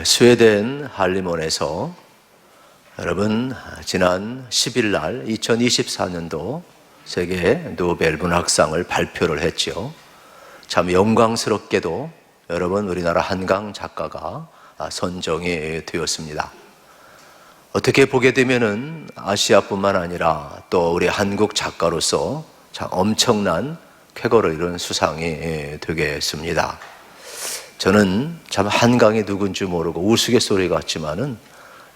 스웨덴 할리몬에서 여러분 지난 10일 날 2024년도 세계 노벨 문학상을 발표를 했죠. 참 영광스럽게도 여러분 우리나라 한강 작가가 선정이 되었습니다. 어떻게 보게 되면은 아시아뿐만 아니라 또 우리 한국 작가로서 참 엄청난 쾌거를 이룬 수상이 되겠습니다. 저는 참 한강이 누군지 모르고 우스갯소리 같지만은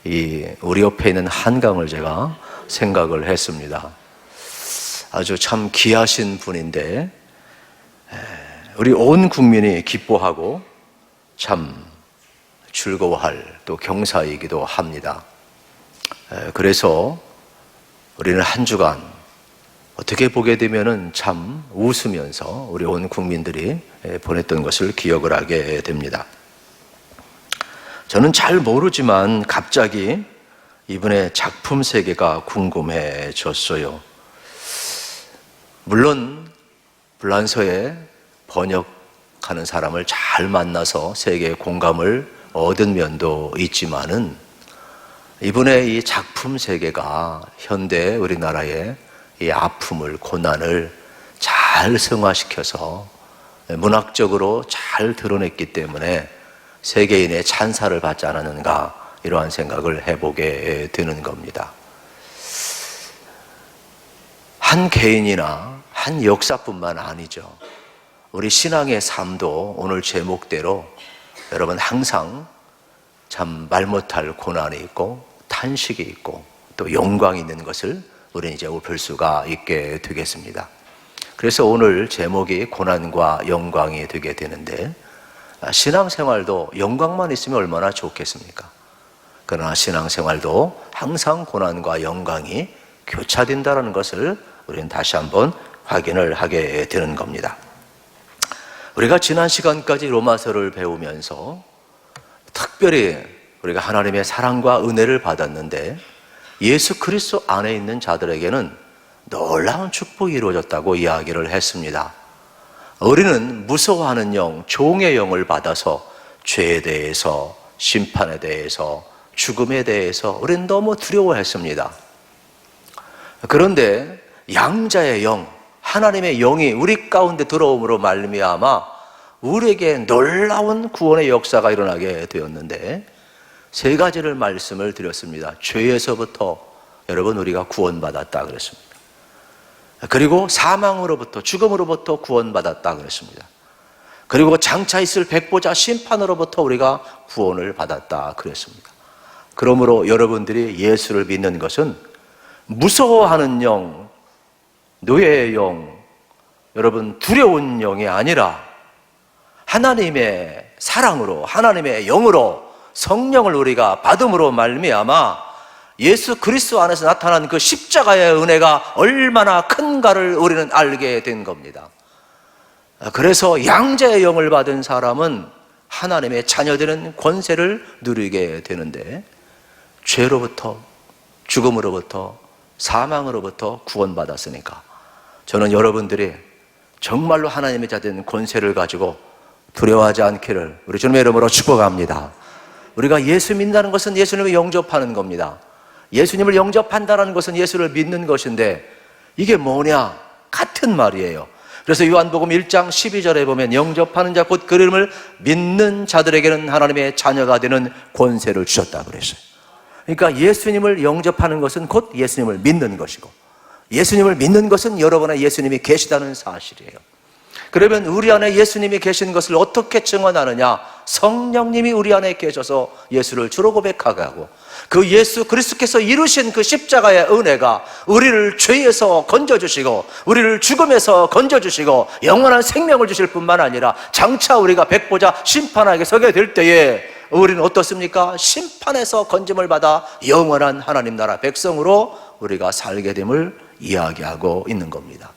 우리 옆에 있는 한강을 제가 생각을 했습니다. 아주 참 귀하신 분인데 우리 온 국민이 기뻐하고 참 즐거워할 또 경사이기도 합니다. 그래서 우리는 한 주간 어떻게 보게 되면은 참 웃으면서 우리 온 국민들이 보냈던 것을 기억을 하게 됩니다. 저는 잘 모르지만 갑자기 이분의 작품 세계가 궁금해졌어요. 물론 불란서에 번역하는 사람을 잘 만나서 세계의 공감을 얻은 면도 있지만은 이분의 이 작품 세계가 현대 우리나라의 이 아픔을, 고난을 잘 승화시켜서 문학적으로 잘 드러냈기 때문에 세계인의 찬사를 받지 않았는가, 이러한 생각을 해보게 되는 겁니다. 한 개인이나 한 역사뿐만 아니죠. 우리 신앙의 삶도 오늘 제목대로 여러분 항상 참 말 못할 고난이 있고 탄식이 있고 또 영광이 있는 것을 우리는 이제 볼 수가 있게 되겠습니다. 그래서 오늘 제목이 고난과 영광이 되게 되는데, 신앙생활도 영광만 있으면 얼마나 좋겠습니까? 그러나 신앙생활도 항상 고난과 영광이 교차된다는 것을 우리는 다시 한번 확인을 하게 되는 겁니다. 우리가 지난 시간까지 로마서를 배우면서 특별히 우리가 하나님의 사랑과 은혜를 받았는데 예수 그리스도 안에 있는 자들에게는 놀라운 축복이 이루어졌다고 이야기를 했습니다. 우리는 무서워하는 영, 종의 영을 받아서 죄에 대해서, 심판에 대해서, 죽음에 대해서 우리는 너무 두려워했습니다. 그런데 양자의 영, 하나님의 영이 우리 가운데 들어옴으로 말미암아 우리에게 놀라운 구원의 역사가 일어나게 되었는데, 세 가지를 말씀을 드렸습니다. 죄에서부터 여러분 우리가 구원받았다 그랬습니다. 그리고 사망으로부터, 죽음으로부터 구원받았다 그랬습니다. 그리고 장차 있을 백보자 심판으로부터 우리가 구원을 받았다 그랬습니다. 그러므로 여러분들이 예수를 믿는 것은 무서워하는 영, 노예의 영, 여러분 두려운 영이 아니라 하나님의 사랑으로, 하나님의 영으로 성령을 우리가 받음으로 말미암아 예수 그리스도 안에서 나타난 그 십자가의 은혜가 얼마나 큰가를 우리는 알게 된 겁니다. 그래서 양자의 영을 받은 사람은 하나님의 자녀되는 권세를 누리게 되는데, 죄로부터, 죽음으로부터, 사망으로부터 구원받았으니까 저는 여러분들이 정말로 하나님의 자된 권세를 가지고 두려워하지 않기를 우리 주님의 이름으로 축복합니다. 우리가 예수 믿는다는 것은 예수님을 영접하는 겁니다. 예수님을 영접한다는 것은 예수를 믿는 것인데 이게 뭐냐? 같은 말이에요. 그래서 요한복음 1장 12절에 보면 영접하는 자 곧 그 이름을 믿는 자들에게는 하나님의 자녀가 되는 권세를 주셨다 그랬어요. 그러니까 예수님을 영접하는 것은 곧 예수님을 믿는 것이고, 예수님을 믿는 것은 여러분의 예수님이 계시다는 사실이에요. 그러면 우리 안에 예수님이 계신 것을 어떻게 증언하느냐? 성령님이 우리 안에 계셔서 예수를 주로 고백하게 하고, 그 예수 그리스도께서 이루신 그 십자가의 은혜가 우리를 죄에서 건져주시고 우리를 죽음에서 건져주시고 영원한 생명을 주실 뿐만 아니라 장차 우리가 백보자 심판하게 서게 될 때에 우리는 어떻습니까? 심판에서 건짐을 받아 영원한 하나님 나라 백성으로 우리가 살게 됨을 이야기하고 있는 겁니다.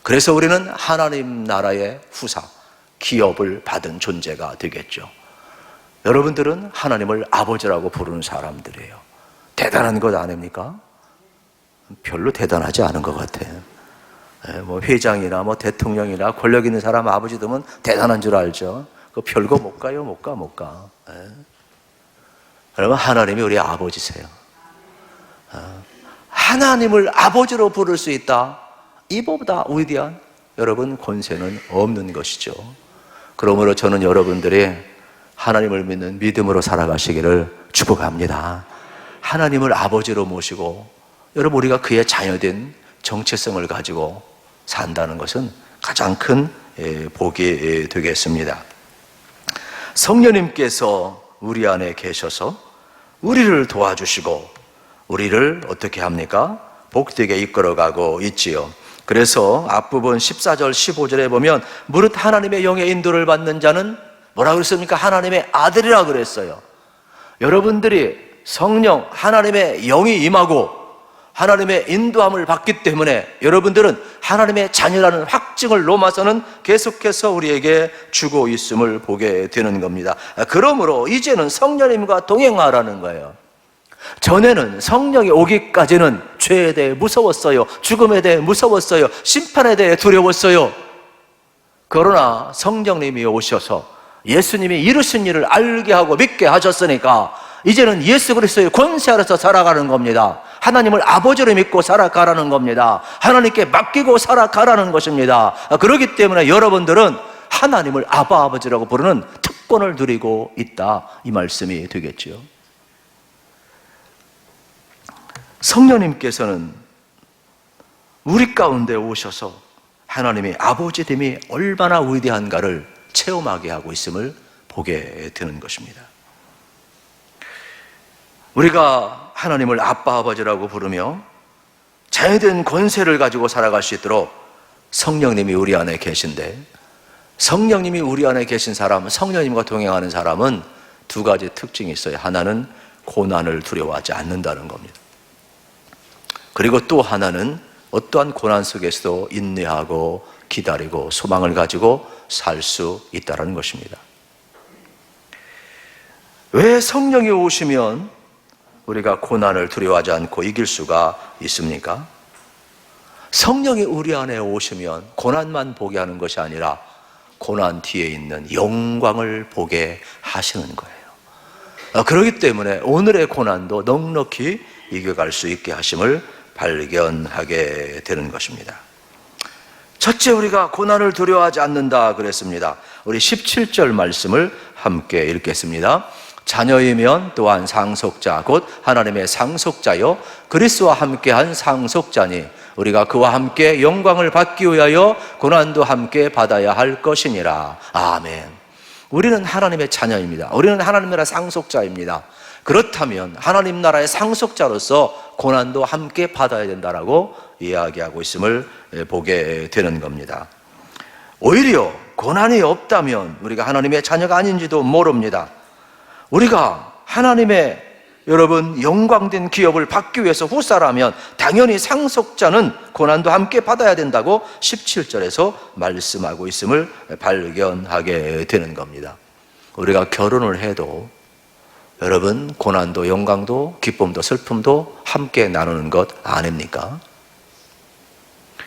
그래서 우리는 하나님 나라의 후사, 기업을 받은 존재가 되겠죠. 여러분들은 하나님을 아버지라고 부르는 사람들이에요. 대단한 것 아닙니까? 별로 대단하지 않은 것 같아요. 뭐 회장이나 뭐 대통령이나 권력 있는 사람 아버지 되면 대단한 줄 알죠. 그 별거 못 가요, 못 가. 여러분, 하나님이 우리 아버지세요. 하나님을 아버지로 부를 수 있다. 이보다 위대한 여러분 권세는 없는 것이죠. 그러므로 저는 여러분들이 하나님을 믿는 믿음으로 살아가시기를 축복합니다. 하나님을 아버지로 모시고 여러분 우리가 그의 자녀된 정체성을 가지고 산다는 것은 가장 큰 복이 되겠습니다. 성령님께서 우리 안에 계셔서 우리를 도와주시고 우리를 어떻게 합니까? 복되게 이끌어가고 있지요. 그래서 앞부분 14절 15절에 보면 무릇 하나님의 영의 인도를 받는 자는 뭐라고 그랬습니까? 하나님의 아들이라 그랬어요. 여러분들이 성령 하나님의 영이 임하고 하나님의 인도함을 받기 때문에 여러분들은 하나님의 자녀라는 확증을 로마서는 계속해서 우리에게 주고 있음을 보게 되는 겁니다. 그러므로 이제는 성령님과 동행하라는 거예요. 전에는 성령이 오기까지는 죄에 대해 무서웠어요. 죽음에 대해 무서웠어요. 심판에 대해 두려웠어요. 그러나 성령님이 오셔서 예수님이 이루신 일을 알게 하고 믿게 하셨으니까 이제는 예수 그리스도의 권세 아래서 살아가는 겁니다. 하나님을 아버지로 믿고 살아가라는 겁니다. 하나님께 맡기고 살아가라는 것입니다. 그렇기 때문에 여러분들은 하나님을 아버지라고 부르는 특권을 누리고 있다, 이 말씀이 되겠지요. 성령님께서는 우리 가운데 오셔서 하나님의 아버지됨이 얼마나 위대한가를 체험하게 하고 있음을 보게 되는 것입니다. 우리가 하나님을 아버지라고 부르며 자유된 권세를 가지고 살아갈 수 있도록 성령님이 우리 안에 계신데, 성령님이 우리 안에 계신 사람, 성령님과 동행하는 사람은 두 가지 특징이 있어요. 하나는 고난을 두려워하지 않는다는 겁니다. 그리고 또 하나는 어떠한 고난 속에서도 인내하고 기다리고 소망을 가지고 살 수 있다는 것입니다. 왜 성령이 오시면 우리가 고난을 두려워하지 않고 이길 수가 있습니까? 성령이 우리 안에 오시면 고난만 보게 하는 것이 아니라 고난 뒤에 있는 영광을 보게 하시는 거예요. 그렇기 때문에 오늘의 고난도 넉넉히 이겨갈 수 있게 하심을 발견하게 되는 것입니다. 첫째, 우리가 고난을 두려워하지 않는다 그랬습니다. 우리 17절 말씀을 함께 읽겠습니다. 자녀이면 또한 상속자 곧 하나님의 상속자요 그리스도와 함께한 상속자니 우리가 그와 함께 영광을 받기 위하여 고난도 함께 받아야 할 것이니라. 아멘. 우리는 하나님의 자녀입니다. 우리는 하나님 나라의 상속자입니다. 그렇다면 하나님 나라의 상속자로서 고난도 함께 받아야 된다라고 이야기하고 있음을 보게 되는 겁니다. 오히려 고난이 없다면 우리가 하나님의 자녀가 아닌지도 모릅니다. 우리가 하나님의 여러분 영광된 기업을 받기 위해서 후사라면 당연히 상속자는 고난도 함께 받아야 된다고 17절에서 말씀하고 있음을 발견하게 되는 겁니다. 우리가 결혼을 해도 여러분 고난도 영광도 기쁨도 슬픔도 함께 나누는 것 아닙니까?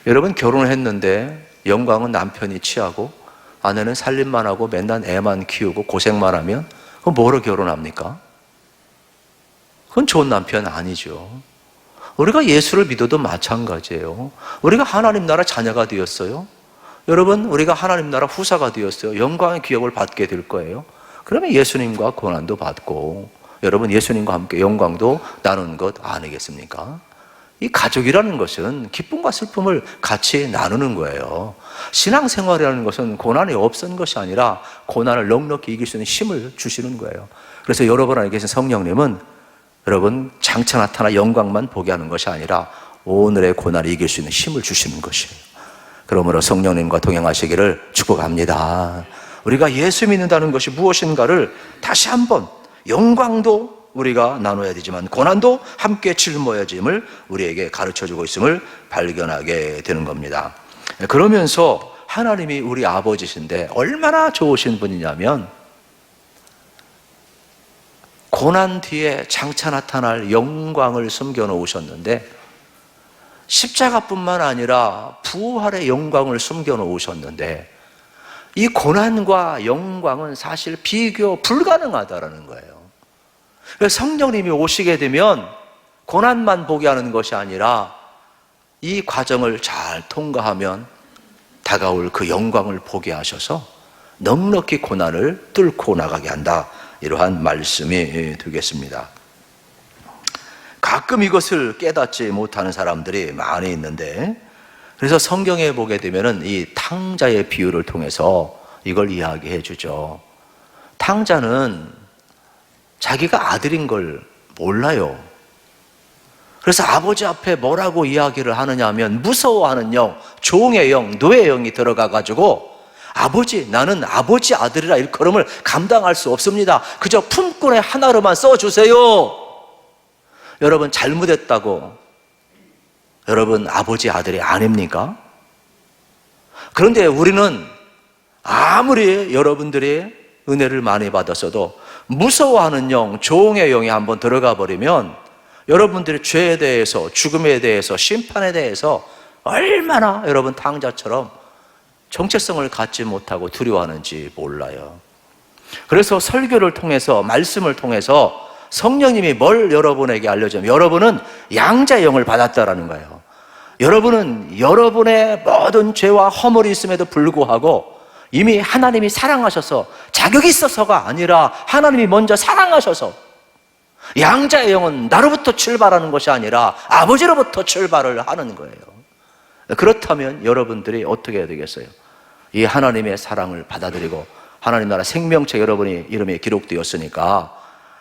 여러분 결혼을 했는데 영광은 남편이 취하고 아내는 살림만 하고 맨날 애만 키우고 고생만 하면 그럼 뭐로 결혼합니까? 그건 좋은 남편 아니죠. 우리가 예수를 믿어도 마찬가지예요. 우리가 하나님 나라 자녀가 되었어요. 여러분 우리가 하나님 나라 후사가 되었어요. 영광의 기업을 받게 될 거예요. 그러면 예수님과 고난도 받고 여러분 예수님과 함께 영광도 나누는 것 아니겠습니까? 이 가족이라는 것은 기쁨과 슬픔을 같이 나누는 거예요. 신앙생활이라는 것은 고난이 없는 것이 아니라 고난을 넉넉히 이길 수 있는 힘을 주시는 거예요. 그래서 여러분 안에 계신 성령님은 여러분 장차 나타나 영광만 보게 하는 것이 아니라 오늘의 고난을 이길 수 있는 힘을 주시는 것이에요. 그러므로 성령님과 동행하시기를 축복합니다. 우리가 예수 믿는다는 것이 무엇인가를 다시 한번 영광도 우리가 나눠야 되지만 고난도 함께 짊어야짐을 우리에게 가르쳐주고 있음을 발견하게 되는 겁니다. 그러면서 하나님이 우리 아버지신데 얼마나 좋으신 분이냐면 고난 뒤에 장차 나타날 영광을 숨겨놓으셨는데 십자가뿐만 아니라 부활의 영광을 숨겨놓으셨는데 이 고난과 영광은 사실 비교 불가능하다라는 거예요. 그래서 성령님이 오시게 되면 고난만 보게 하는 것이 아니라 이 과정을 잘 통과하면 다가올 그 영광을 보게 하셔서 넉넉히 고난을 뚫고 나가게 한다. 이러한 말씀이 되겠습니다. 가끔 이것을 깨닫지 못하는 사람들이 많이 있는데, 그래서 성경에 보게 되면은 이 탕자의 비유를 통해서 이걸 이야기해 주죠. 탕자는 자기가 아들인 걸 몰라요. 그래서 아버지 앞에 뭐라고 이야기를 하느냐 하면 무서워하는 영, 종의 영, 노의 영이 들어가 가지고 아버지, 나는 아버지 아들이라 일컬음을 감당할 수 없습니다. 그저 품꾼의 하나로만 써주세요. 여러분, 잘못했다고 여러분 아버지 아들이 아닙니까? 그런데 우리는 아무리 여러분들이 은혜를 많이 받았어도 무서워하는 영, 종의 영이 한번 들어가 버리면 여러분들의 죄에 대해서, 죽음에 대해서, 심판에 대해서 얼마나 여러분 탕자처럼 정체성을 갖지 못하고 두려워하는지 몰라요. 그래서 설교를 통해서, 말씀을 통해서 성령님이 뭘 여러분에게 알려주면 여러분은 양자의 영을 받았다라는 거예요. 여러분은 여러분의 모든 죄와 허물이 있음에도 불구하고 이미 하나님이 사랑하셔서, 자격이 있어서가 아니라 하나님이 먼저 사랑하셔서, 양자의 영은 나로부터 출발하는 것이 아니라 아버지로부터 출발을 하는 거예요. 그렇다면 여러분들이 어떻게 해야 되겠어요? 이 하나님의 사랑을 받아들이고 하나님 나라 생명책 여러분이 이름이 기록되었으니까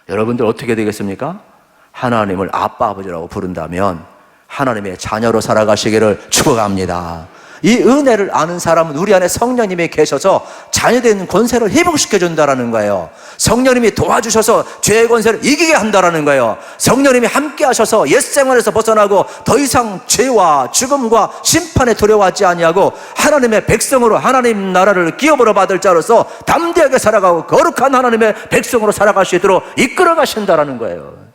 여러분들 어떻게 되겠습니까? 하나님을 아빠 아버지라고 부른다면 하나님의 자녀로 살아가시기를 축복합니다. 이 은혜를 아는 사람은 우리 안에 성령님이 계셔서 자녀된 권세를 회복시켜 준다라는 거예요. 성령님이 도와주셔서 죄의 권세를 이기게 한다라는 거예요. 성령님이 함께 하셔서 옛생활에서 벗어나고 더 이상 죄와 죽음과 심판에 두려워하지 아니하고 하나님의 백성으로 하나님 나라를 기업으로 받을 자로서 담대하게 살아가고 거룩한 하나님의 백성으로 살아갈 수 있도록 이끌어 가신다라는 거예요.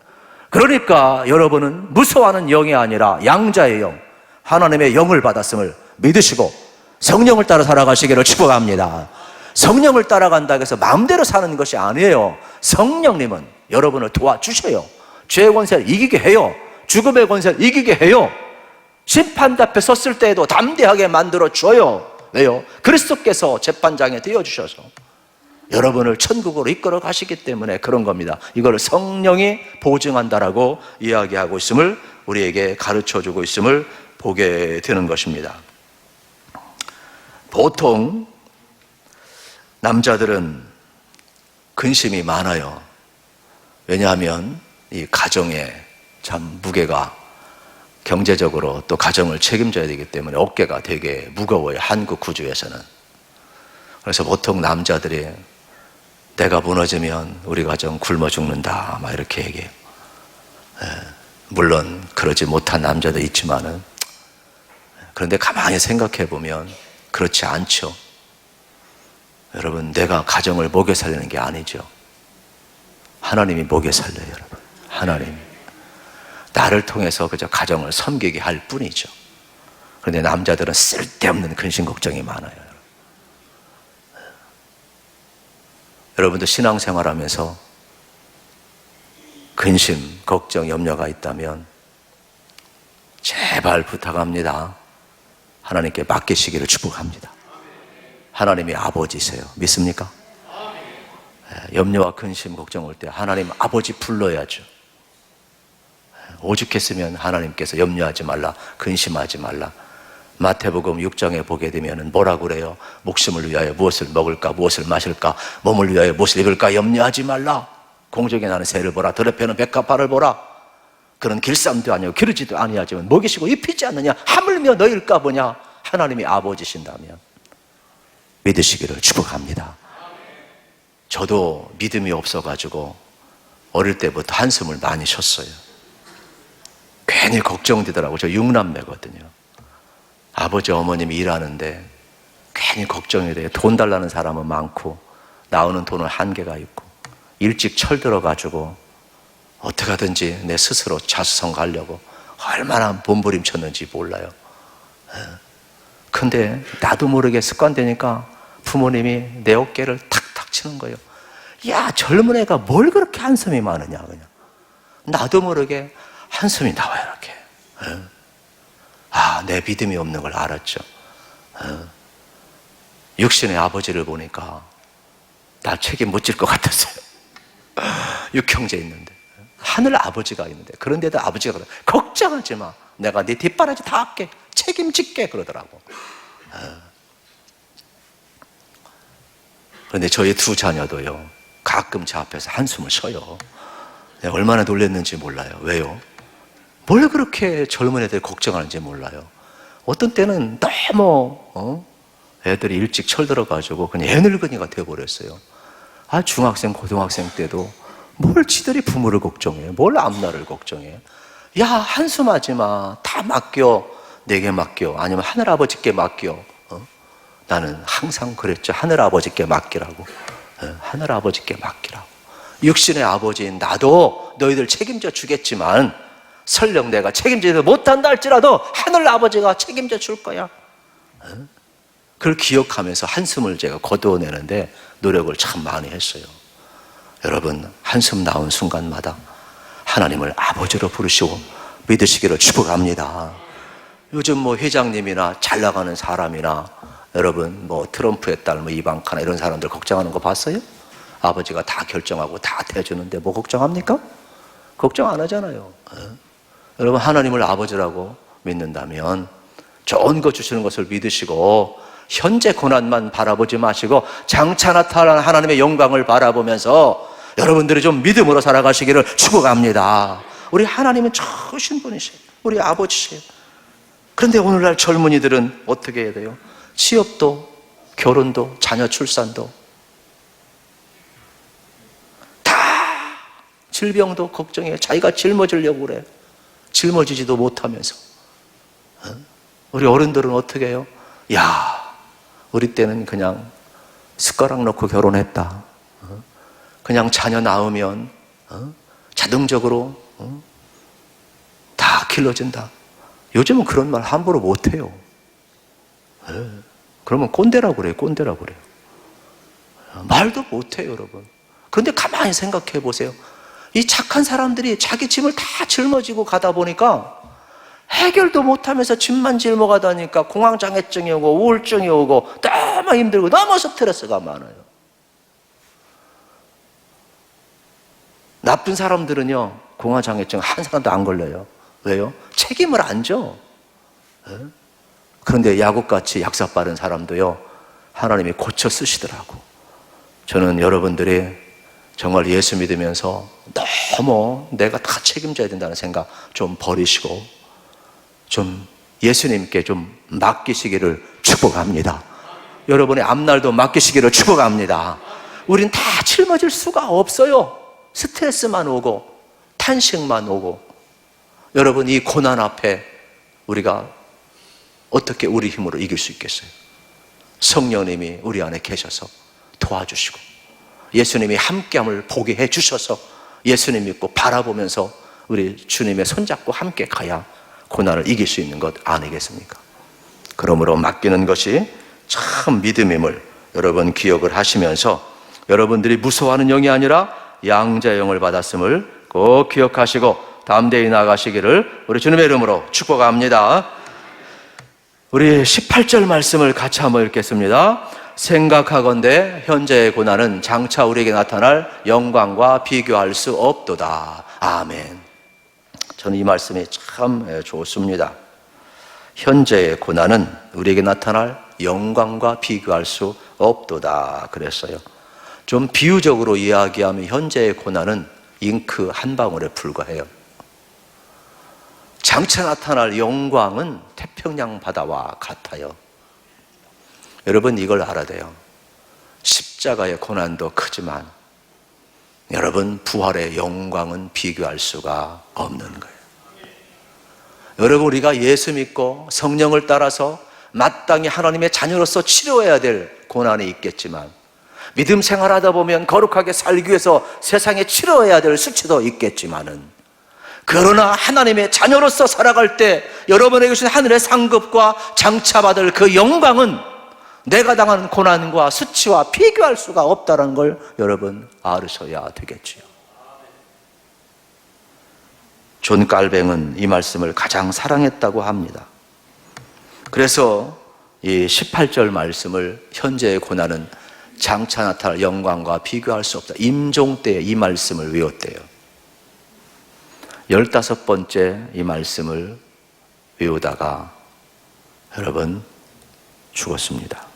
그러니까 여러분은 무서워하는 영이 아니라 양자의 영, 하나님의 영을 받았음을 믿으시고 성령을 따라 살아가시기를 축복합니다. 성령을 따라간다고 해서 마음대로 사는 것이 아니에요. 성령님은 여러분을 도와주셔요. 죄의 권세를 이기게 해요. 죽음의 권세를 이기게 해요. 심판대 앞에 섰을 때에도 담대하게 만들어줘요. 왜요? 그리스도께서 재판장에 되어주셔서 여러분을 천국으로 이끌어 가시기 때문에 그런 겁니다. 이걸 성령이 보증한다라고 이야기하고 있음을, 우리에게 가르쳐주고 있음을 보게 되는 것입니다. 보통 남자들은 근심이 많아요. 왜냐하면 이 가정에 참 무게가, 경제적으로 또 가정을 책임져야 되기 때문에 어깨가 되게 무거워요, 한국 구조에서는. 그래서 보통 남자들이 내가 무너지면 우리 가정 굶어 죽는다 막 이렇게 얘기해요. 물론 그러지 못한 남자도 있지만은, 그런데 가만히 생각해 보면 그렇지 않죠. 여러분, 내가 가정을 먹여 살리는 게 아니죠. 하나님이 먹여 살려요, 여러분. 하나님. 나를 통해서 그저 가정을 섬기게 할 뿐이죠. 그런데 남자들은 쓸데없는 근심 걱정이 많아요. 여러분도 신앙생활 하면서 근심, 걱정, 염려가 있다면 제발 부탁합니다. 하나님께 맡기시기를 축복합니다. 하나님이 아버지세요. 믿습니까? 염려와 근심, 걱정 올 때 하나님 아버지 불러야죠. 오죽했으면 하나님께서 염려하지 말라, 근심하지 말라. 마태복음 6장에 보게 되면 뭐라고 그래요? 목숨을 위하여 무엇을 먹을까, 무엇을 마실까, 몸을 위하여 무엇을 입을까 염려하지 말라. 공중에 나는 새를 보라, 들에 패는 백합화를 보라. 그런 길쌈도 아니고 기르지도 아니하지만 먹이시고 입히지 않느냐, 하물며 너희일까 보냐. 하나님이 아버지신다면 믿으시기를 축복합니다. 저도 믿음이 없어가지고 어릴 때부터 한숨을 많이 쉬었어요. 괜히 걱정되더라고요. 저 6남매거든요. 아버지 어머님이 일하는데 괜히 걱정이 돼요. 돈 달라는 사람은 많고 나오는 돈은 한계가 있고, 일찍 철들어가지고 어떻게 하든지 내 스스로 자수성 가려고 얼마나 몸부림쳤는지 몰라요. 근데 나도 모르게 습관되니까 부모님이 내 어깨를 탁탁 치는 거예요. 야, 젊은 애가 뭘 그렇게 한숨이 많으냐, 그냥. 나도 모르게 한숨이 나와요, 이렇게. 아, 내 믿음이 없는 걸 알았죠. 육신의 아버지를 보니까 나 책임 못 질 것 같았어요. 육형제 있는데, 하늘 아버지가 있는데, 그런데도 아버지가 그래, 걱정하지 마, 내가 네 뒷바라지 다 할게, 책임질게, 그러더라고. 그런데 저희 두 자녀도요, 가끔 제 앞에서 한숨을 쉬어요. 내가 얼마나 놀랐는지 몰라요. 왜요? 뭘 그렇게 젊은 애들 걱정하는지 몰라요. 어떤 때는 너무 애들이 일찍 철들어가지고 그냥 애늙은이가 되어버렸어요. 아, 중학생, 고등학생 때도 뭘 지들이 부모를 걱정해, 뭘 앞날을 걱정해. 야, 한숨하지 마, 다 맡겨, 내게 맡겨, 아니면 하늘아버지께 맡겨. 나는 항상 그랬죠. 하늘아버지께 맡기라고. 하늘아버지께 맡기라고. 육신의 아버지인 나도 너희들 책임져 주겠지만, 설령 내가 책임지지 못한다 할지라도 하늘아버지가 책임져 줄 거야. 그걸 기억하면서 한숨을 제가 거두어내는데 노력을 참 많이 했어요. 여러분, 한숨 나온 순간마다 하나님을 아버지로 부르시고 믿으시기를 축복합니다. 요즘 뭐 회장님이나 잘 나가는 사람이나, 여러분 뭐 트럼프의 딸, 뭐 이방카나 이런 사람들 걱정하는 거 봤어요? 아버지가 다 결정하고 다 대주는데 뭐 걱정합니까? 걱정 안 하잖아요. 여러분, 하나님을 아버지라고 믿는다면 좋은 거 주시는 것을 믿으시고 현재 고난만 바라보지 마시고 장차 나타난 하나님의 영광을 바라보면서 여러분들이 좀 믿음으로 살아가시기를 축복합니다. 우리 하나님은 좋으신 분이세요. 우리 아버지세요. 그런데 오늘날 젊은이들은 어떻게 해야 돼요? 취업도, 결혼도, 자녀 출산도 다 질병도 걱정해요. 자기가 짊어지려고 그래. 짊어지지도 못하면서. 우리 어른들은 어떻게 해요? 야, 우리 때는 그냥 숟가락 넣고 결혼했다. 그냥 자녀 낳으면 자동적으로 다 길러진다. 요즘은 그런 말 함부로 못해요. 그러면 꼰대라고 그래요. 꼰대라고 그래요. 말도 못해요, 여러분. 그런데 가만히 생각해 보세요. 이 착한 사람들이 자기 짐을 다 짊어지고 가다 보니까 해결도 못하면서 짐만 짊어가다니까 공황장애증이 오고 우울증이 오고 너무 힘들고 너무 스트레스가 많아요. 나쁜 사람들은요, 공황장애증 한 사람도 안 걸려요. 왜요? 책임을 안 져. 그런데 야곱같이 약사 빠른 사람도요, 하나님이 고쳐 쓰시더라고. 저는 여러분들이 정말 예수 믿으면서 너무 내가 다 책임져야 된다는 생각 좀 버리시고 좀 예수님께 좀 맡기시기를 축복합니다. 여러분의 앞날도 맡기시기를 축복합니다. 우린 다 짊어질 수가 없어요. 스트레스만 오고 탄식만 오고. 여러분, 이 고난 앞에 우리가 어떻게 우리 힘으로 이길 수 있겠어요? 성령님이 우리 안에 계셔서 도와주시고 예수님이 함께함을 보게 해주셔서 예수님 믿고 바라보면서 우리 주님의 손잡고 함께 가야 고난을 이길 수 있는 것 아니겠습니까? 그러므로 맡기는 것이 참 믿음임을 여러분 기억을 하시면서 여러분들이 무서워하는 영이 아니라 양자의 영을 받았음을 꼭 기억하시고 담대히 나가시기를 우리 주님의 이름으로 축복합니다. 우리 18절 말씀을 같이 한번 읽겠습니다. 생각하건대 현재의 고난은 장차 우리에게 나타날 영광과 비교할 수 없도다. 아멘. 저는 이 말씀이 참 좋습니다. 현재의 고난은 우리에게 나타날 영광과 비교할 수 없도다 그랬어요. 좀 비유적으로 이야기하면 현재의 고난은 잉크 한 방울에 불과해요. 장차 나타날 영광은 태평양 바다와 같아요. 여러분, 이걸 알아야 돼요. 십자가의 고난도 크지만 여러분, 부활의 영광은 비교할 수가 없는 거예요. 여러분, 우리가 예수 믿고 성령을 따라서 마땅히 하나님의 자녀로서 치료해야 될 고난이 있겠지만, 믿음 생활하다 보면 거룩하게 살기 위해서 세상에 치료해야 될 수치도 있겠지만은, 그러나 하나님의 자녀로서 살아갈 때 여러분에게 주신 하늘의 상급과 장차 받을 그 영광은 내가 당하는 고난과 수치와 비교할 수가 없다는 걸 여러분 알으셔야 되겠지요. 존 깔뱅은 이 말씀을 가장 사랑했다고 합니다. 그래서 이 18절 말씀을 현재의 고난은 장차 나타날 영광과 비교할 수 없다. 임종 때 이 말씀을 외웠대요. 15번째 이 말씀을 외우다가 여러분 죽었습니다.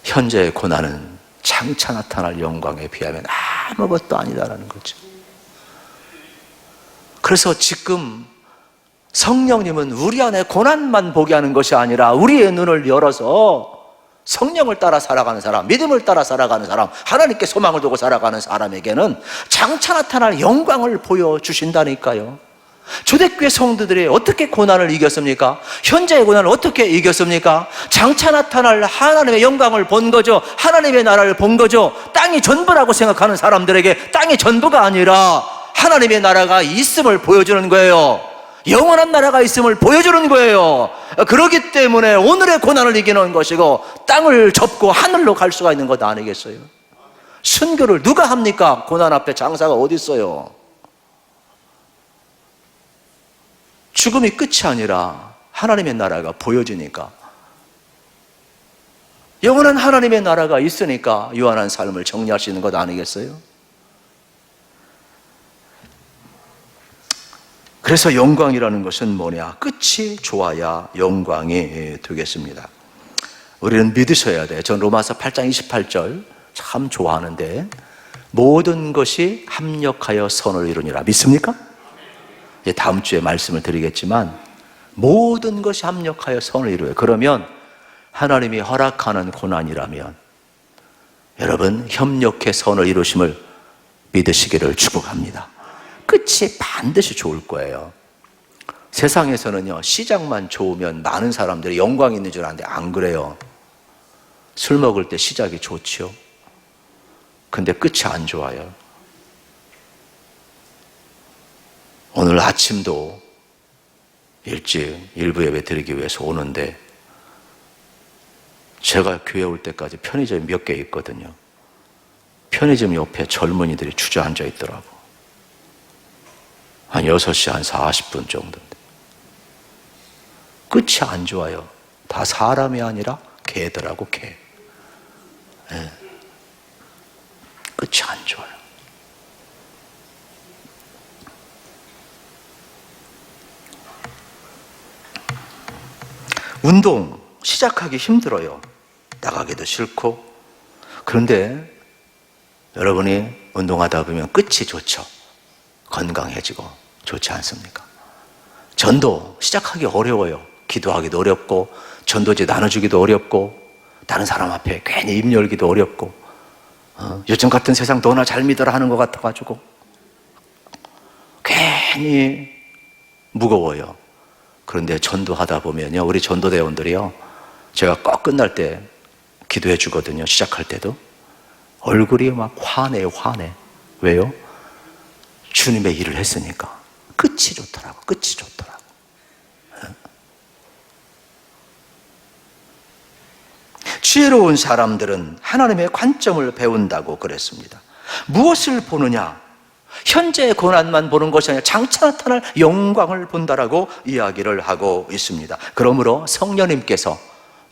현재의 고난은 장차 나타날 영광에 비하면 아무것도 아니다라는 거죠. 그래서 지금 성령님은 우리 안에 고난만 보게 하는 것이 아니라 우리의 눈을 열어서 성령을 따라 살아가는 사람, 믿음을 따라 살아가는 사람, 하나님께 소망을 두고 살아가는 사람에게는 장차 나타날 영광을 보여주신다니까요. 초대교회 성도들이 어떻게 고난을 이겼습니까? 현재의 고난을 어떻게 이겼습니까? 장차 나타날 하나님의 영광을 본 거죠. 하나님의 나라를 본 거죠. 땅이 전부라고 생각하는 사람들에게 땅이 전부가 아니라 하나님의 나라가 있음을 보여주는 거예요. 영원한 나라가 있음을 보여주는 거예요. 그렇기 때문에 오늘의 고난을 이기는 것이고 땅을 접고 하늘로 갈 수가 있는 것 아니겠어요? 순교를 누가 합니까? 고난 앞에 장사가 어디 있어요? 죽음이 끝이 아니라 하나님의 나라가 보여지니까, 영원한 하나님의 나라가 있으니까 유한한 삶을 정리할 수 있는 것 아니겠어요? 그래서 영광이라는 것은 뭐냐? 끝이 좋아야 영광이 되겠습니다. 우리는 믿으셔야 돼요. 전 로마서 8장 28절 참 좋아하는데, 모든 것이 합력하여 선을 이루니라. 믿습니까? 다음 주에 말씀을 드리겠지만 모든 것이 합력하여 선을 이루어요. 그러면 하나님이 허락하는 고난이라면 여러분 협력해 선을 이루심을 믿으시기를 축복합니다. 끝이 반드시 좋을 거예요. 세상에서는요, 시작만 좋으면 많은 사람들이 영광이 있는 줄 아는데 안 그래요. 술 먹을 때 시작이 좋지요. 근데 끝이 안 좋아요. 오늘 아침도 일찍 일부 예배 드리기 위해서 오는데 제가 교회 올 때까지 편의점이 몇 개 있거든요. 편의점 옆에 젊은이들이 주저앉아 있더라고. 한 6시 한 40분 정도인데 끝이 안 좋아요. 다 사람이 아니라 개더라고, 개. 네. 끝이 안 좋아요. 운동 시작하기 힘들어요. 나가기도 싫고. 그런데 여러분이 운동하다 보면 끝이 좋죠. 건강해지고 좋지 않습니까? 전도 시작하기 어려워요. 기도하기도 어렵고, 전도지 나눠주기도 어렵고, 다른 사람 앞에 괜히 입 열기도 어렵고, 요즘 같은 세상 너나 잘 믿어라 하는 것 같아가지고 괜히 무거워요. 그런데 전도하다 보면요, 우리 전도대원들이요, 제가 꼭 끝날 때 기도해 주거든요. 시작할 때도 얼굴이 막 환해요. 왜요? 주님의 일을 했으니까. 끝이 좋더라고. 끝이 좋더라고. 지혜로운 사람들은 하나님의 관점을 배운다고 그랬습니다. 무엇을 보느냐? 현재의 고난만 보는 것이 아니라 장차 나타날 영광을 본다라고 이야기를 하고 있습니다. 그러므로 성령님께서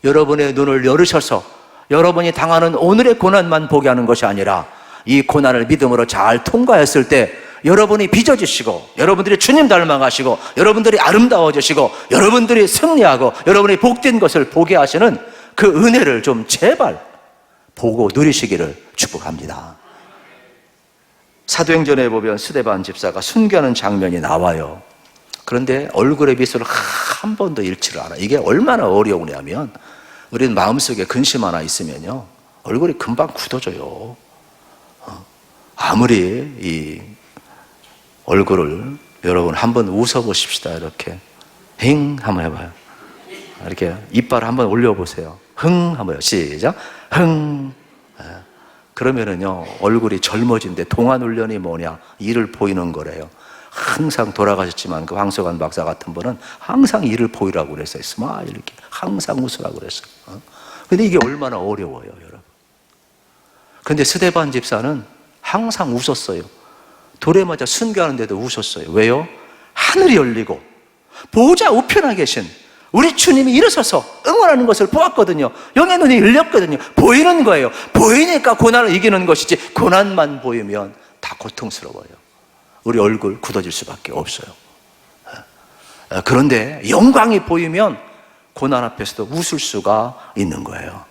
여러분의 눈을 열으셔서 여러분이 당하는 오늘의 고난만 보게 하는 것이 아니라 이 고난을 믿음으로 잘 통과했을 때 여러분이 빚어지시고, 여러분들이 주님 닮아가시고, 여러분들이 아름다워지시고, 여러분들이 승리하고, 여러분이 복된 것을 보게 하시는 그 은혜를 좀 제발 보고 누리시기를 축복합니다. 사도행전에 보면 스데반 집사가 순교하는 장면이 나와요. 그런데 얼굴의 미소를 한 번도 잃지를 않아요. 이게 얼마나 어려우냐면, 우리는 마음속에 근심 하나 있으면요, 얼굴이 금방 굳어져요. 아무리 이 얼굴을, 여러분 한번 웃어보십시다. 이렇게 흥 한번 해봐요. 이렇게 이빨 한번 올려보세요. 흥 한번 해요. 시작. 흥. 그러면은요, 얼굴이 젊어진대. 동안 훈련이 뭐냐? 이를 보이는 거래요. 항상 돌아가셨지만 그 황석환 박사 같은 분은 항상 이를 보이라고 그랬어요. 스마일 이렇게 항상 웃으라고 그랬어요. 근데 이게 얼마나 어려워요, 여러분. 근데 스데반 집사는 항상 웃었어요. 돌에 맞아 순교하는데도 웃었어요. 왜요? 하늘이 열리고 보호자 우편에 계신 우리 주님이 일어서서 응원하는 것을 보았거든요. 영의 눈이 열렸거든요. 보이는 거예요. 보이니까 고난을 이기는 것이지, 고난만 보이면 다 고통스러워요. 우리 얼굴 굳어질 수밖에 없어요. 그런데 영광이 보이면 고난 앞에서도 웃을 수가 있는 거예요.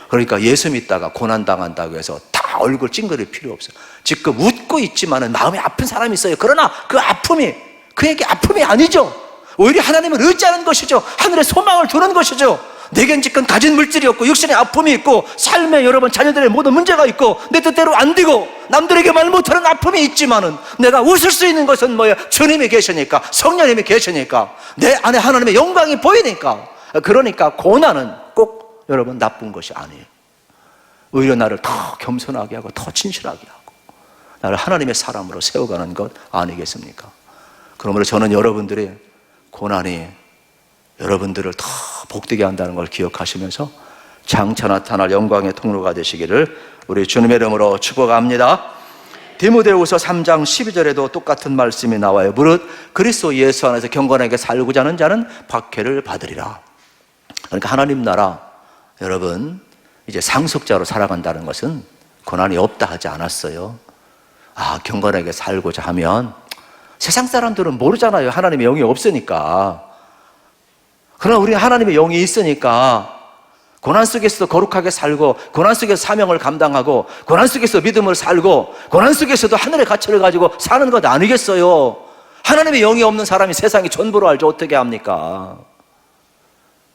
그러니까 예수 믿다가 고난 당한다고 해서 다 얼굴 찡그릴 필요 없어요. 지금 웃고 있지만 마음이 아픈 사람이 있어요. 그러나 그 아픔이 그에게 아픔이 아니죠. 오히려 하나님을 의지하는 것이죠. 하늘에 소망을 두는 것이죠. 내겐 지금 가진 물질이 없고 육신의 아픔이 있고 삶에 여러분 자녀들의 모든 문제가 있고 내 뜻대로 안 되고 남들에게 말 못하는 아픔이 있지만은 내가 웃을 수 있는 것은 뭐예요? 주님이 계시니까, 성령님이 계시니까, 내 안에 하나님의 영광이 보이니까. 그러니까 고난은 꼭 여러분 나쁜 것이 아니에요. 오히려 나를 더 겸손하게 하고 더 진실하게 하고 나를 하나님의 사람으로 세워가는 것 아니겠습니까? 그러므로 저는 여러분들이 고난이 여러분들을 더 복되게 한다는 걸 기억하시면서 장차 나타날 영광의 통로가 되시기를 우리 주님의 이름으로 축복합니다. 디모데후서 3장 12절에도 똑같은 말씀이 나와요. 무릇 그리스도 예수 안에서 경건하게 살고자 하는 자는 박해를 받으리라. 그러니까 하나님 나라 여러분 이제 상속자로 살아간다는 것은 고난이 없다 하지 않았어요. 경건하게 살고자 하면 세상 사람들은 모르잖아요. 하나님의 영이 없으니까. 그러나 우리는 하나님의 영이 있으니까 고난 속에서도 거룩하게 살고, 고난 속에서 사명을 감당하고, 고난 속에서 믿음을 살고, 고난 속에서도 하늘의 가치를 가지고 사는 것 아니겠어요? 하나님의 영이 없는 사람이 세상이 전부로 알죠. 어떻게 합니까?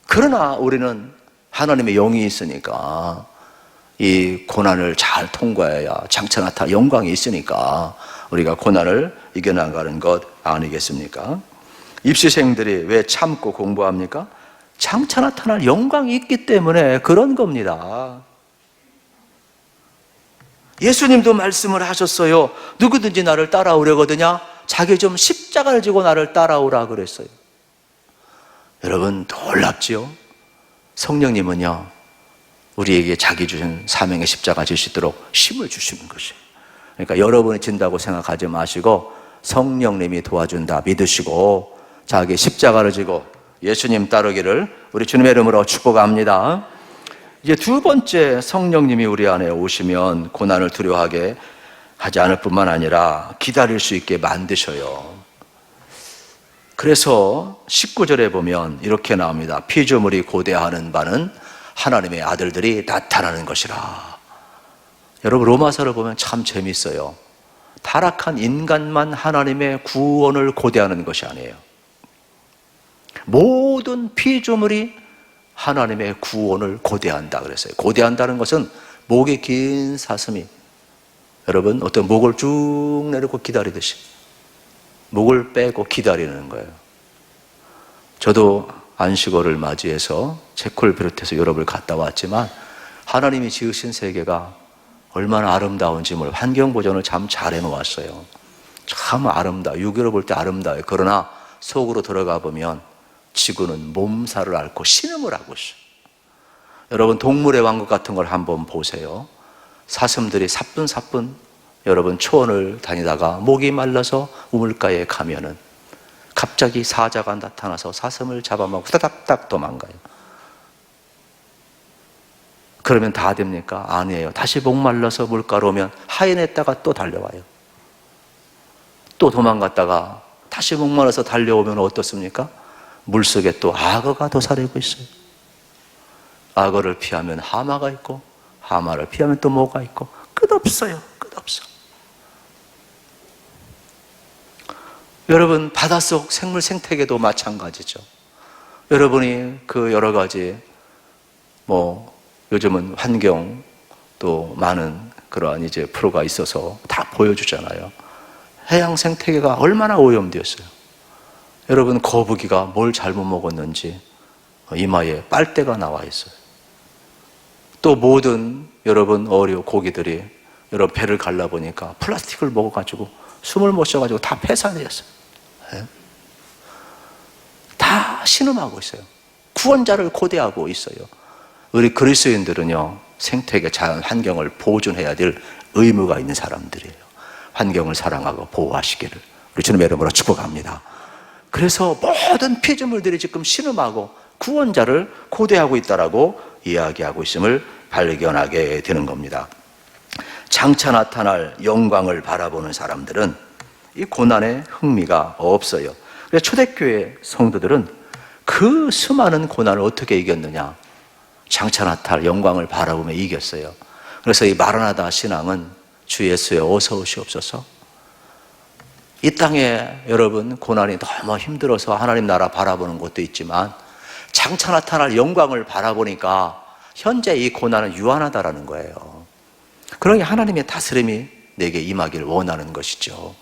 그러나 우리는 하나님의 영이 있으니까 이 고난을 잘 통과해야 장차 나타날 영광이 있으니까 우리가 고난을 이겨나가는 것 아니겠습니까? 입시생들이 왜 참고 공부합니까? 장차 나타날 영광이 있기 때문에 그런 겁니다. 예수님도 말씀을 하셨어요. 누구든지 나를 따라오려거든요 자기 좀 십자가를 지고 나를 따라오라 그랬어요. 여러분 놀랍지요? 성령님은요 우리에게 자기 주신 사명의 십자가 질 수 있도록 힘을 주시는 것이에요. 그러니까 여러분이 진다고 생각하지 마시고 성령님이 도와준다 믿으시고 자기 십자가를 지고 예수님 따르기를 우리 주님의 이름으로 축복합니다. 이제 두 번째, 성령님이 우리 안에 오시면 고난을 두려워하게 하지 않을 뿐만 아니라 기다릴 수 있게 만드셔요. 그래서 19절에 보면 이렇게 나옵니다. 피조물이 고대하는 바는 하나님의 아들들이 나타나는 것이라. 여러분 로마서를 보면 참 재밌어요. 타락한 인간만 하나님의 구원을 고대하는 것이 아니에요. 모든 피조물이 하나님의 구원을 고대한다 그랬어요. 고대한다는 것은 목이 긴 사슴이 여러분 어떤 목을 쭉 내리고 기다리듯이 목을 빼고 기다리는 거예요. 저도 안식월을 맞이해서 체코를 비롯해서 유럽을 갔다 왔지만 하나님이 지으신 세계가 얼마나 아름다운지 환경보존을 참 잘 해놓았어요. 참 아름다워요. 육으로 볼 때 아름다워요. 그러나 속으로 들어가 보면 지구는 몸살을 앓고 신음을 하고 있어요. 여러분 동물의 왕국 같은 걸 한번 보세요. 사슴들이 사뿐사뿐 여러분 초원을 다니다가 목이 말라서 우물가에 가면은 갑자기 사자가 나타나서 사슴을 잡아먹고 후다닥닥 도망가요. 그러면 다 됩니까? 아니에요. 다시 목말라서 물가로 오면 하인했다가 또 달려와요. 또 도망갔다가 다시 목말라서 달려오면 어떻습니까? 물속에 또 악어가 도사리고 있어요. 악어를 피하면 하마가 있고 하마를 피하면 또 뭐가 있고 끝없어요. 끝없어. 여러분 바닷속 생물 생태계도 마찬가지죠. 여러분이 그 여러 가지 요즘은 환경 또 많은 그러한 이제 프로가 있어서 다 보여주잖아요. 해양 생태계가 얼마나 오염되었어요. 여러분 거북이가 뭘 잘못 먹었는지 이마에 빨대가 나와 있어요. 또 모든 여러분 어류 고기들이 여러분 배를 갈라보니까 플라스틱을 먹어가지고 숨을 못 쉬어가지고 다 폐사되었어요. 다 신음하고 있어요. 구원자를 고대하고 있어요. 우리 그리스도인들은요, 생태계 자연 환경을 보존해야 될 의무가 있는 사람들이에요. 환경을 사랑하고 보호하시기를 우리 주님의 이름으로 축복합니다. 그래서 모든 피조물들이 지금 신음하고 구원자를 고대하고 있다라고 이야기하고 있음을 발견하게 되는 겁니다. 장차 나타날 영광을 바라보는 사람들은 이 고난에 흥미가 없어요. 그래서 초대교회 성도들은 그 수많은 고난을 어떻게 이겼느냐? 장차 나타날 영광을 바라보며 이겼어요. 그래서 이 마라나다 신앙은 주 예수의 어서 오시옵소서. 이 땅에 여러분 고난이 너무 힘들어서 하나님 나라 바라보는 것도 있지만 장차 나타날 영광을 바라보니까 현재 이 고난은 유한하다라는 거예요. 그러니 하나님의 다스림이 내게 임하기를 원하는 것이죠.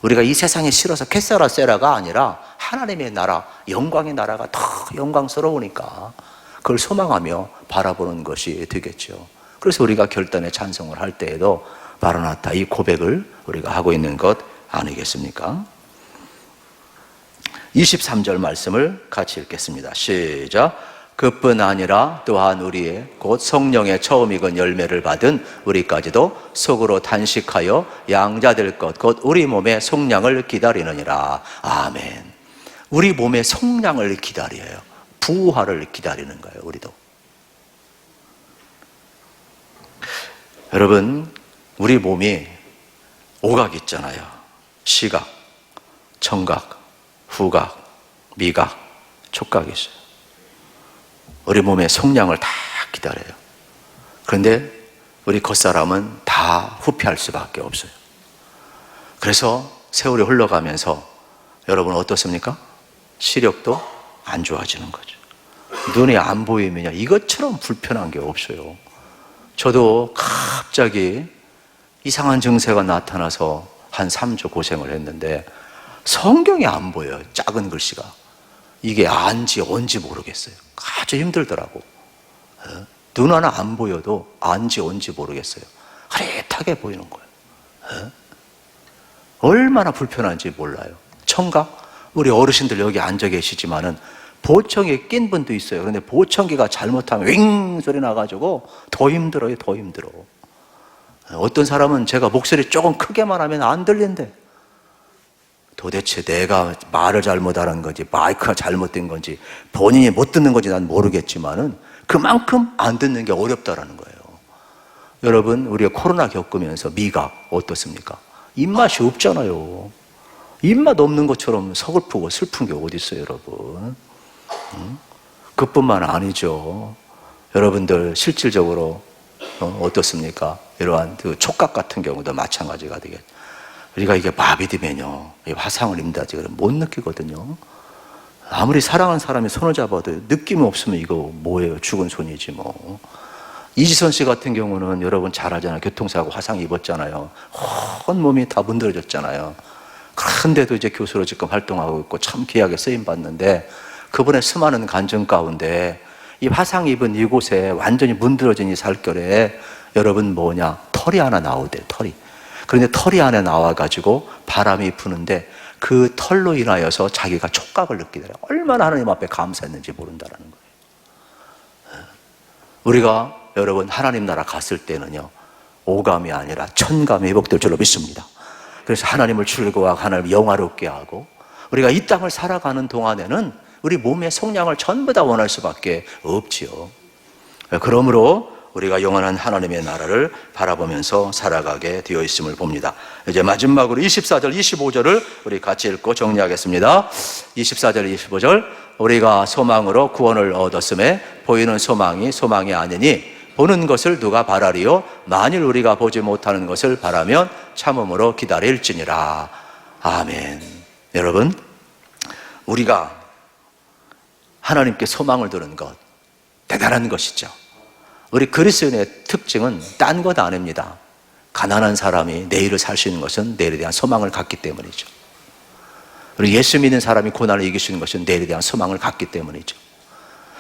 우리가 이 세상에 싫어서 캐세라 세라가 아니라 하나님의 나라, 영광의 나라가 더 영광스러우니까 그걸 소망하며 바라보는 것이 되겠죠. 그래서 우리가 결단의 찬송을 할 때에도 마라나타 이 고백을 우리가 하고 있는 것 아니겠습니까? 23절 말씀을 같이 읽겠습니다. 시작. 그뿐 아니라 또한 우리의 곧 성령의 처음 익은 열매를 받은 우리까지도 속으로 단식하여 양자될 것 곧 우리 몸의 속량을 기다리느니라. 아멘. 우리 몸의 속량을 기다려요. 부활을 기다리는 거예요. 우리도. 여러분, 우리 몸이 오각 있잖아요. 시각, 청각, 후각, 미각, 촉각이 있어요. 우리 몸의 속량을 다 기다려요. 그런데 우리 겉사람은 다 후퇴할 수밖에 없어요. 그래서 세월이 흘러가면서 여러분 어떻습니까? 시력도 안 좋아지는 거죠. 눈이 안 보이면요, 이것처럼 불편한 게 없어요. 저도 갑자기 이상한 증세가 나타나서 한 3주 고생을 했는데 성경이 안 보여요. 작은 글씨가. 이게 안지 언지 모르겠어요. 아주 힘들더라고. 눈 하나 안 보여도 안지 언지 모르겠어요. 흐릿하게 보이는 거예요. 얼마나 불편한지 몰라요. 청각? 우리 어르신들 여기 앉아 계시지만은 보청기에 낀 분도 있어요. 그런데 보청기가 잘못하면 윙 소리 나가지고 더 힘들어요. 더 힘들어. 어떤 사람은 제가 목소리 조금 크게만 하면 안 들린대. 도대체 내가 말을 잘못하는 건지 마이크가 잘못된 건지 본인이 못 듣는 건지 난 모르겠지만은 그만큼 안 듣는 게 어렵다라는 거예요. 여러분, 우리가 코로나 겪으면서 미각 어떻습니까? 입맛이 없잖아요. 입맛 없는 것처럼 서글프고 슬픈 게 어디 있어요, 여러분? 그뿐만 아니죠. 여러분들 실질적으로 어떻습니까? 이러한 그 촉각 같은 경우도 마찬가지가 되겠죠. 우리가 이게 마비되면요, 화상을 입는다지 그러면 못 느끼거든요. 아무리 사랑하는 사람이 손을 잡아도 느낌이 없으면 이거 뭐예요? 죽은 손이지 뭐. 이지선 씨 같은 경우는 여러분 잘 알잖아요. 교통사고 화상 입었잖아요. 온 몸이 다 문드러졌잖아요. 그런데도 이제 교수로 지금 활동하고 있고 참 귀하게 쓰임 받는데 그분의 수많은 간증 가운데 이 화상 입은 이곳에 완전히 문드러진 이 살결에 여러분 뭐냐? 털이 하나 나오대, 털이. 그런데 털이 하나 나와가지고 바람이 부는데 그 털로 인하여서 자기가 촉각을 느끼더래요. 얼마나 하나님 앞에 감사했는지 모른다는 거예요. 우리가 여러분 하나님 나라 갔을 때는요, 오감이 아니라 천감이 회복될 줄로 믿습니다. 그래서 하나님을 즐거워하고 하나님을 영화롭게 하고 우리가 이 땅을 살아가는 동안에는 우리 몸의 속량을 전부 다 원할 수밖에 없지요. 그러므로 우리가 영원한 하나님의 나라를 바라보면서 살아가게 되어 있음을 봅니다. 이제 마지막으로 24절, 25절을 우리 같이 읽고 정리하겠습니다. 24절, 25절. 우리가 소망으로 구원을 얻었음에 보이는 소망이 아니니 보는 것을 누가 바라리요? 만일 우리가 보지 못하는 것을 바라면 참음으로 기다릴지니라. 아멘. 여러분, 우리가 하나님께 소망을 두는 것 대단한 것이죠. 우리 그리스도인의 특징은 딴 것 아닙니다. 가난한 사람이 내일을 살 수 있는 것은 내일에 대한 소망을 갖기 때문이죠. 그리고 예수 믿는 사람이 고난을 이길 수 있는 것은 내일에 대한 소망을 갖기 때문이죠.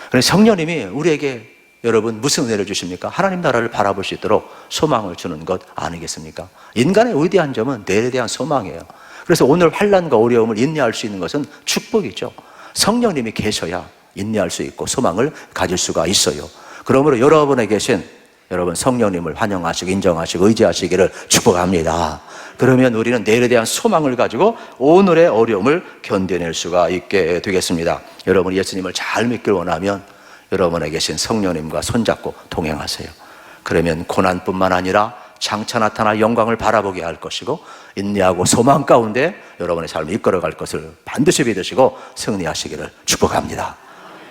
그래서 성령님이 우리에게 여러분 무슨 은혜를 주십니까? 하나님 나라를 바라볼 수 있도록 소망을 주는 것 아니겠습니까? 인간의 위대한 점은 내일에 대한 소망이에요. 그래서 오늘 환난과 어려움을 인내할 수 있는 것은 축복이죠. 성령님이 계셔야 인내할 수 있고 소망을 가질 수가 있어요. 그러므로 여러분에 계신 여러분 성령님을 환영하시고 인정하시고 의지하시기를 축복합니다. 그러면 우리는 내일에 대한 소망을 가지고 오늘의 어려움을 견뎌낼 수가 있게 되겠습니다. 여러분 예수님을 잘 믿길 원하면 여러분에 계신 성령님과 손잡고 동행하세요. 그러면 고난뿐만 아니라 장차 나타날 영광을 바라보게 할 것이고 인내하고 소망 가운데 여러분의 삶을 이끌어갈 것을 반드시 믿으시고 승리하시기를 축복합니다.